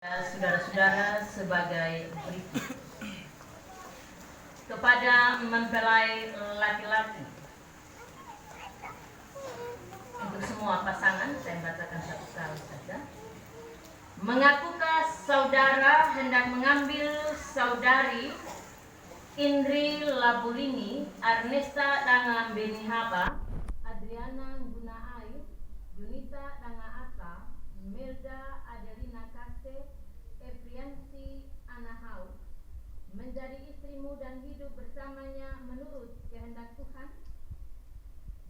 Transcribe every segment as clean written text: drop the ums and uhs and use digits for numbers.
Saudara-saudara sebagai berikut. Kepada mempelai laki-laki, untuk semua pasangan saya bacakan satu kali saja. Mengapakah saudara hendak mengambil saudari Indri Labulini, Arnesta Dangan Benihaba, Adriana Gunaai, Junita Dangaasa, Melda Adelina Kase, Epriansi Anahau, menjadi istrimu dan hidup bersamanya menurut kehendak Tuhan?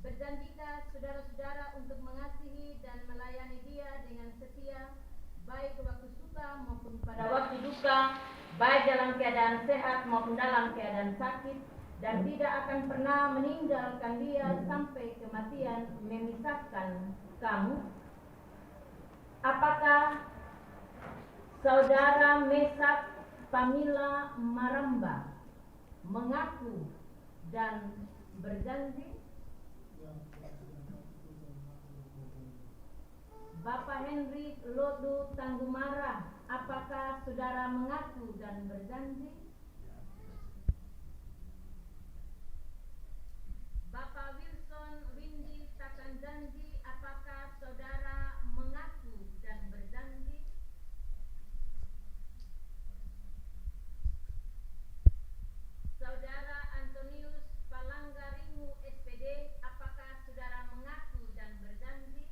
Berjanjikah saudara-saudara untuk mengasihi dan melayani dia dengan setia, baik waktu suka maupun pada waktu duka, baik dalam keadaan sehat maupun dalam keadaan sakit, dan tidak akan pernah meninggalkan dia sampai kematian memisahkan kamu? Apakah saudara Mesak Pamila Maramba mengaku dan berjanji? Bapak Henry Lodu Tanggumara, apakah saudara mengaku dan berjanji? Bapak Wilson Windy Takanjanji, apakah saudara mengaku dan berjanji? Saudara Antonius Palanggaringu SPD, apakah saudara mengaku dan berjanji?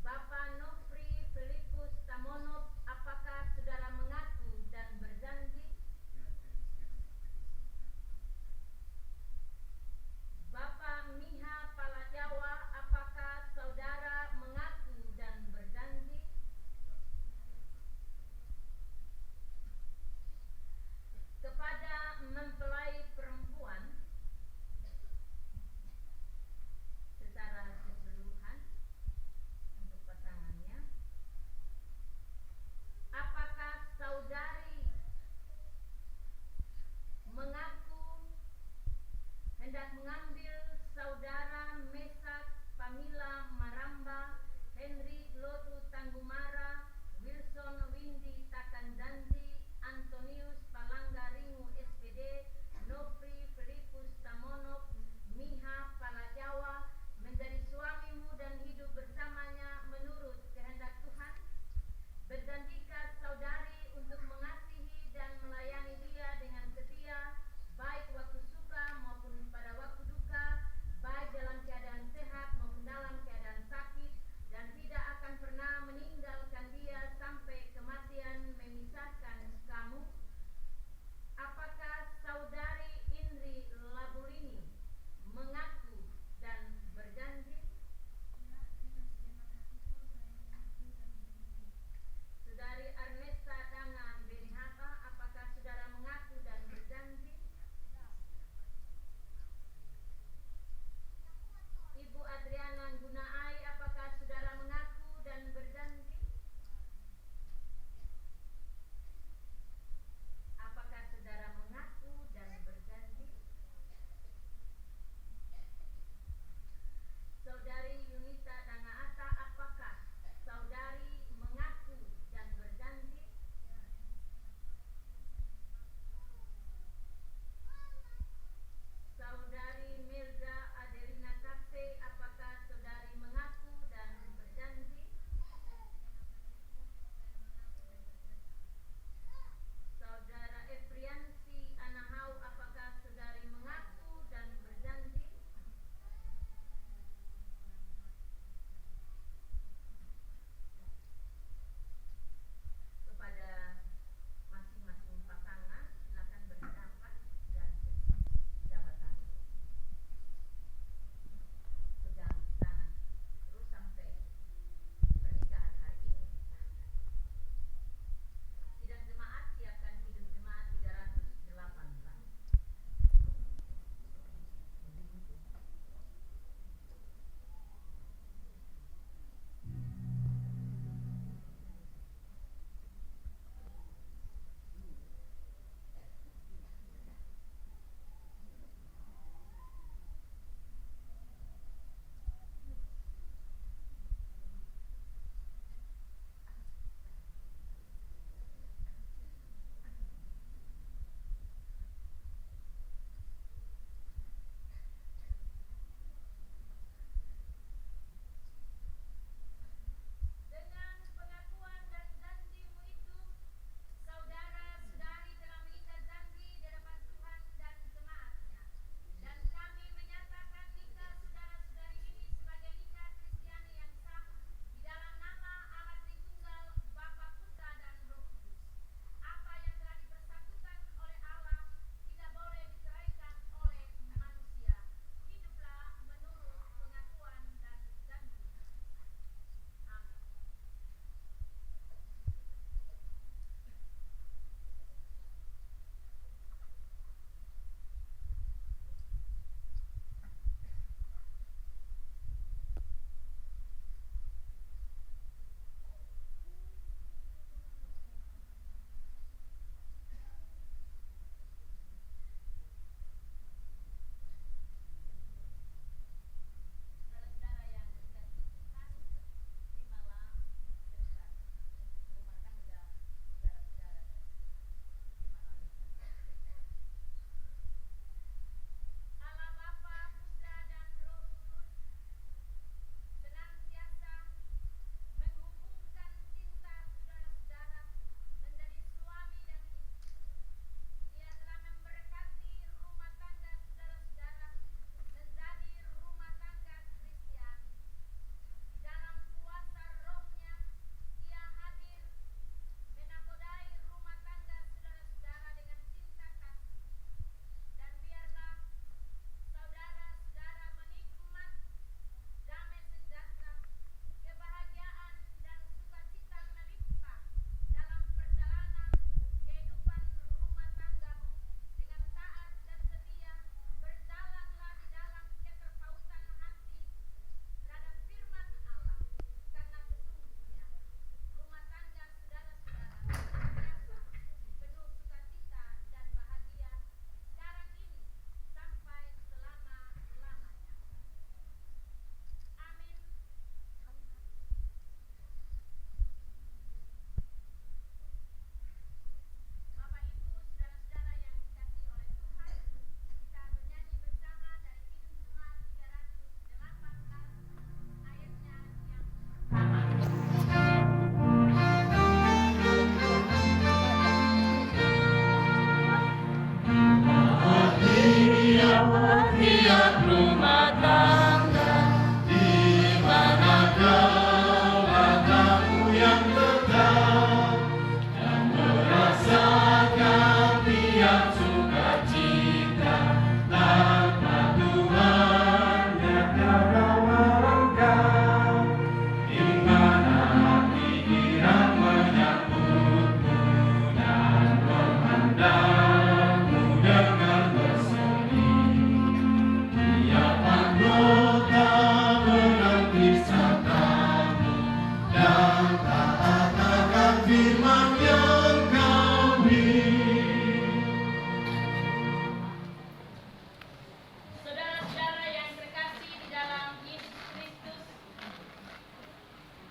Bapak Nofri Filipus Tamonov, apakah saudara mengaku dan berjanji?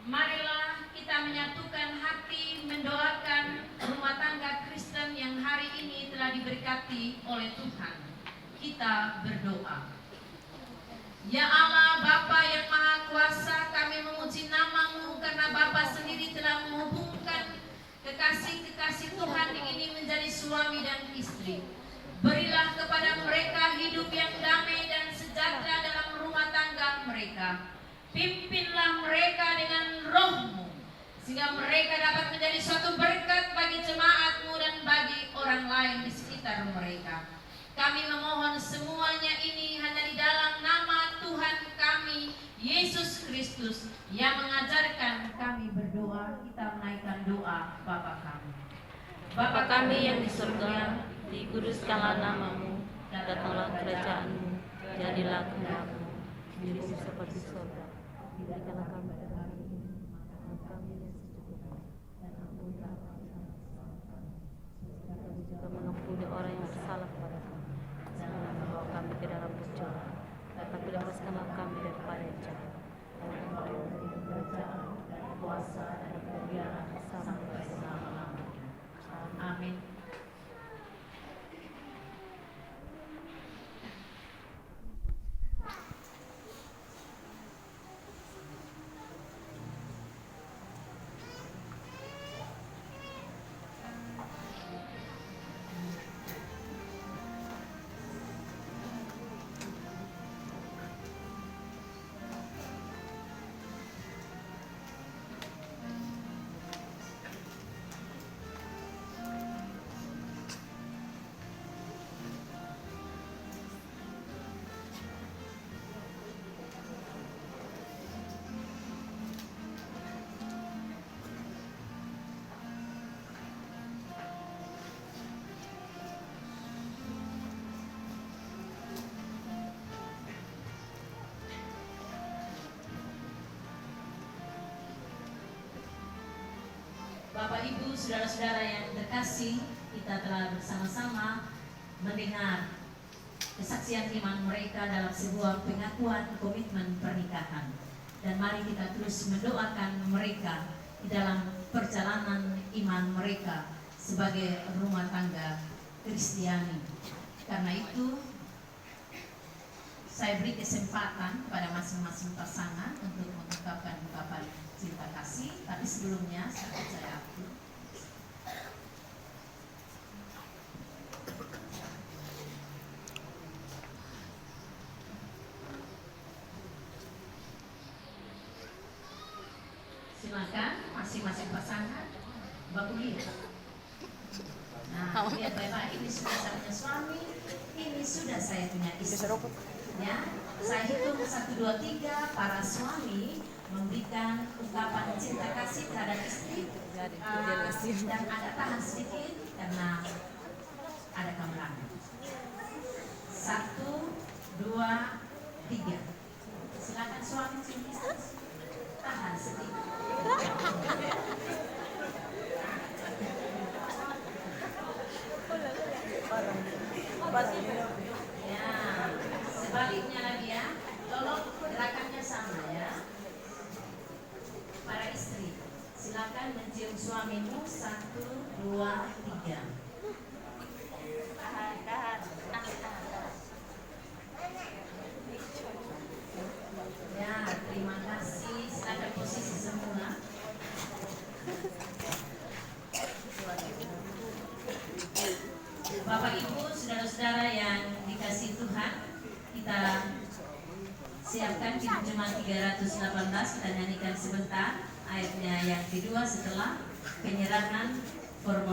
Marilah kita menyatukan hati mendoakan rumah tangga Kristen yang hari ini telah diberkati oleh Tuhan. Kita berdoa. Ya Allah, Bapa yang Maha Kuasa, kami memuji nama-Mu karena Bapa sendiri telah menghubungkan kekasih-kekasih Tuhan ini menjadi suami dan istri. Berilah kepada mereka hidup yang damai dan sejahtera dalam rumah tangga mereka. Pimpinlah mereka dengan Roh-Mu, sehingga mereka dapat menjadi suatu berkat bagi jemaat-Mu dan bagi orang lain di sekitar mereka. Kami memohon semuanya ini hanya di dalam nama Tuhan kami, Yesus Kristus, yang mengajarkan kami berdoa. Kita menaikkan doa Bapa kami. Bapa kami yang di surga, dikuduskanlah nama-Mu, datanglah kerajaan-Mu, jadilah kehendak-Mu di bumi seperti surga. Berikanlah kami hari ini makanan kami yang secukupnya, dan ampunilah kami juga mengampuni orang yang bersalah kepada kami. Janganlah membawa kami ke dalam pencobaan, tetapi lepaskanlah kami daripada yang jahat. Kerajaan dan kuasa dan kemuliaan sampai selama-lamanya. Amin. Bapak, Ibu, saudara-saudara yang terkasih, kita telah bersama-sama mendengar kesaksian iman mereka dalam sebuah pengakuan komitmen pernikahan. Dan mari kita terus mendoakan mereka di dalam perjalanan iman mereka sebagai rumah tangga Kristiani. Karena itu, saya beri kesempatan pada masing-masing pasangan untuk mengungkapkan ungkapan cinta kasih, tapi sebelumnya saya akui. Silakan masing-masing pasangan baku lihat. Nah, lihat Bapak, ini sudah saya punya suami, ini sudah saya punya istri. Ya, saya hitung 1, 2, 3, para suami memberikan ungkapan cinta kasih terhadap istri. Dan agak tahan sedikit karena ada kamera. 1, 2, 3. Silakan suami istri tahan sedikit. Ya, sebaliknya lagi ya. Tolong gerakannya sama ya. Para istri, silakan mencium suamimu. 1, 2, 3. Tahan. Ya, terima kasih. Silakan posisi semula. Bapak, Ibu, saudara-saudara yang dikasihi Tuhan, kita siapkan Kidung Jemaat 318, kita nyanyikan sebentar ayatnya yang kedua setelah penyerahan formulir.